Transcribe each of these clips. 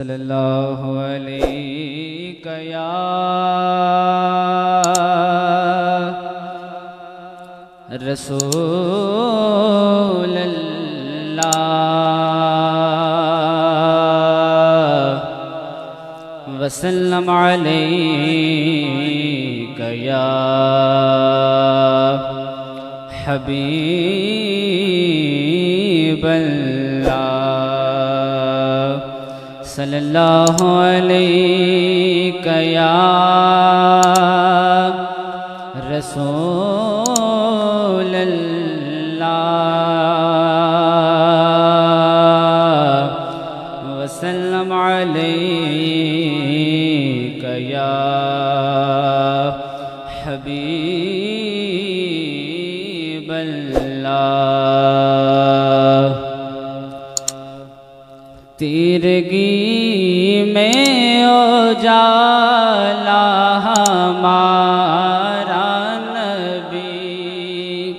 صلی اللہ علیہ یا رسول اللہ وسلم علیک یا حبیب اللہ صلی اللہ علیہ یا رسول اللہ وسلم علیک یا حبیب اللہ تیرگی میں اجالا ہمارا نبی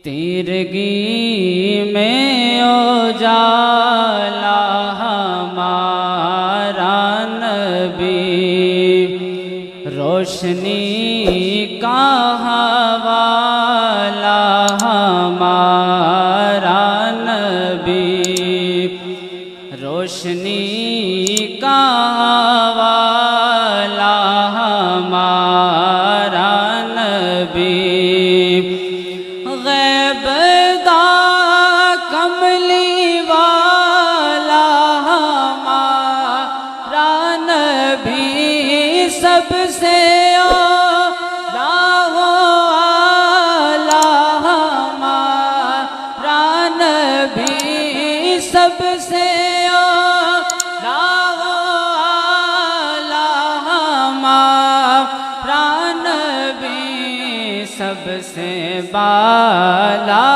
تیرگی میں اجالا ہمارا نبی روشنی کا حوالہ ہمارا نبی روشنی کا حوالہ ہمارا نبی غیب دا کملی والا ہمارا نبی سب سے سب سے سب سے بالا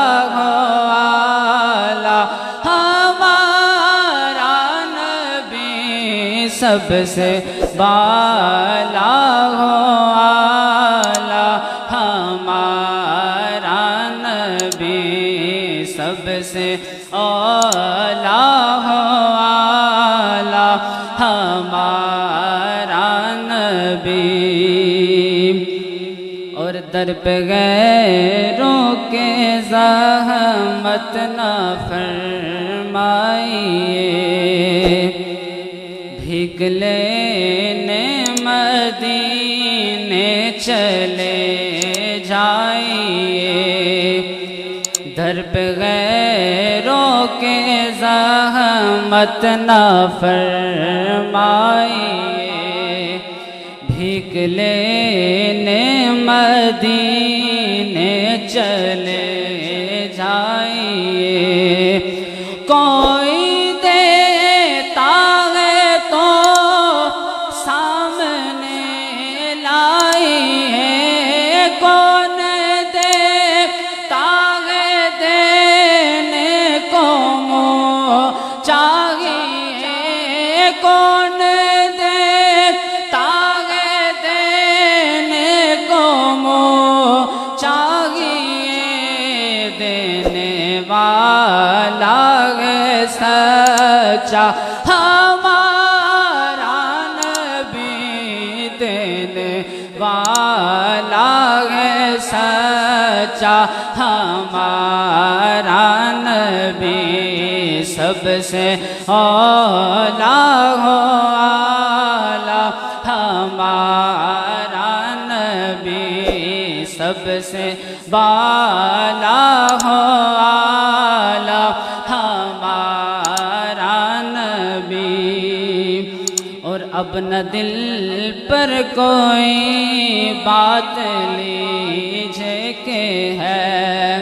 والا ہمارا نبی سب سے بالا والا ہمارا نبی سب سے اولا والا ہمارا نبی اور در پہ غیروں کے زحمت نہ فرمائیے بھیگ لینے مدینے چلے جائیے در پہ غیروں کے زحمت نہ فرمائیے بھیگ لینے مدینے چلے جائیے کوئی دیتا ہے تو سامنے لائیے کون دیتا ہے دینے کو منہ چاہیے کون سچا ہمارا نبی دینے والا ہے سچا ہمارا نبی سب سے اولا والا ہمارا نبی سب سے بالا والا ہمارا نبی اور اب نہ دل پر کوئی بات لیجھے کہ ہے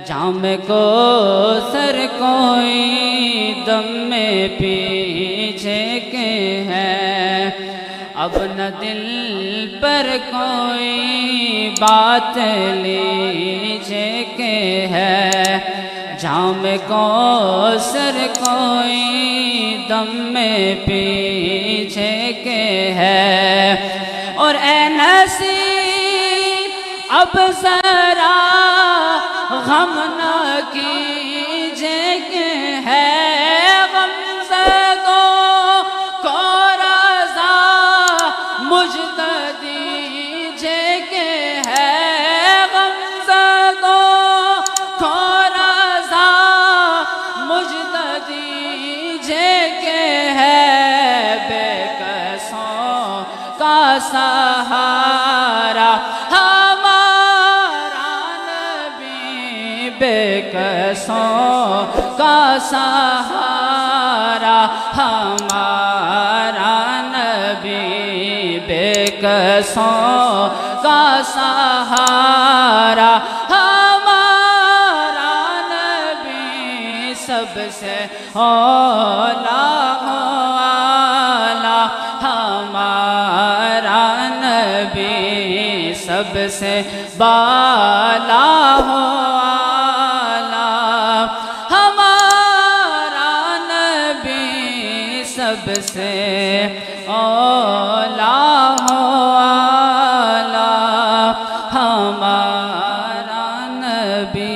جام کو سر کوئی دم میں پیچھے کہ ہے اب نہ دل پر کوئی بات لیجھے کہ ہے جام کو سر کوئی دم میں پیچھے کے ہے اور اے نصیب اب ذرا غم نہ کیجے کہ ہے غم سے کو کا سہارا ہمارا نبی، بے کسوں کا سہارا ہمارا نبی، بے کسوں کا سہارا ہمارا نبی، سب سے اولا والا ہمارا نبی، سب سے بالا والا ہمارا نبی، سب سے اولا والا ہمارا نبی۔